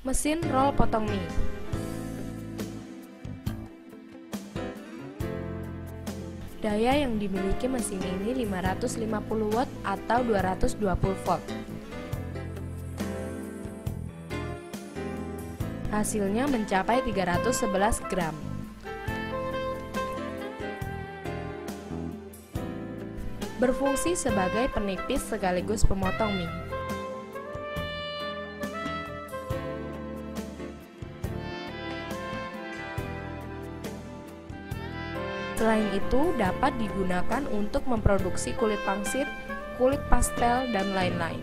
Mesin roll potong mie. Daya yang dimiliki mesin ini 550 watt atau 220 volt. Hasilnya mencapai 311 gram. Berfungsi sebagai penipis sekaligus pemotong mie. Selain itu, dapat digunakan untuk memproduksi kulit pangsit, kulit pastel, dan lain-lain.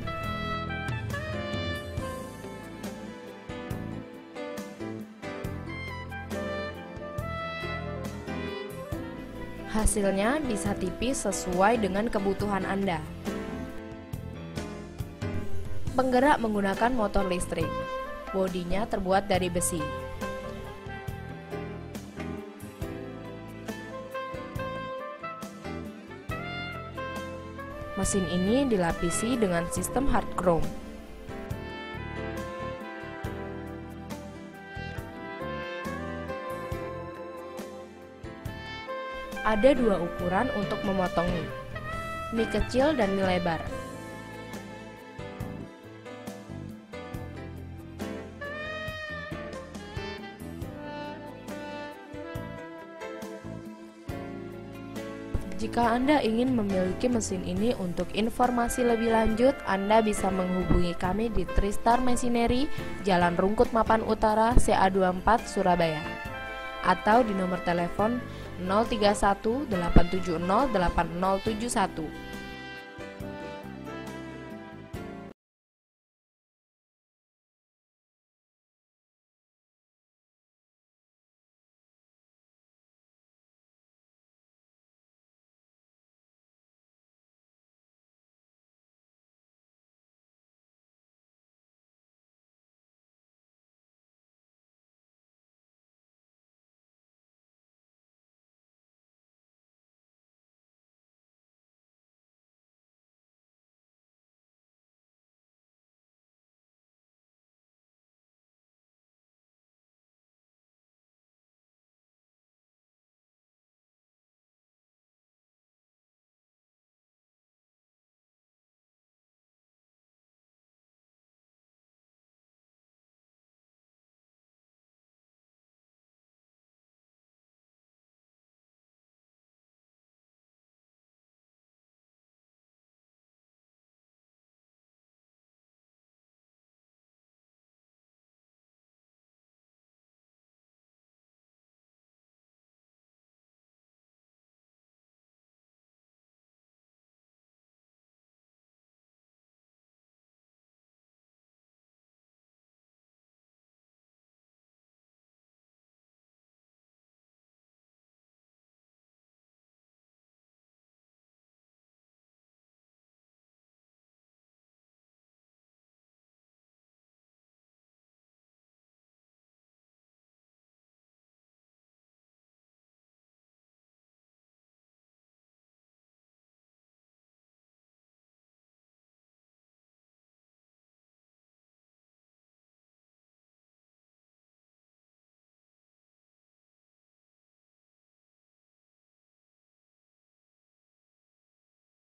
Hasilnya bisa tipis sesuai dengan kebutuhan Anda. Penggerak menggunakan motor listrik. Bodinya terbuat dari besi. Mesin ini dilapisi dengan sistem hard chrome. Ada dua ukuran untuk memotong mie kecil dan mie lebar. Jika Anda ingin memiliki mesin ini, untuk informasi lebih lanjut, Anda bisa menghubungi kami di Tristar Machinery, Jalan Rungkut Mapan Utara, CA24, Surabaya, atau di nomor telepon 031 870 8071.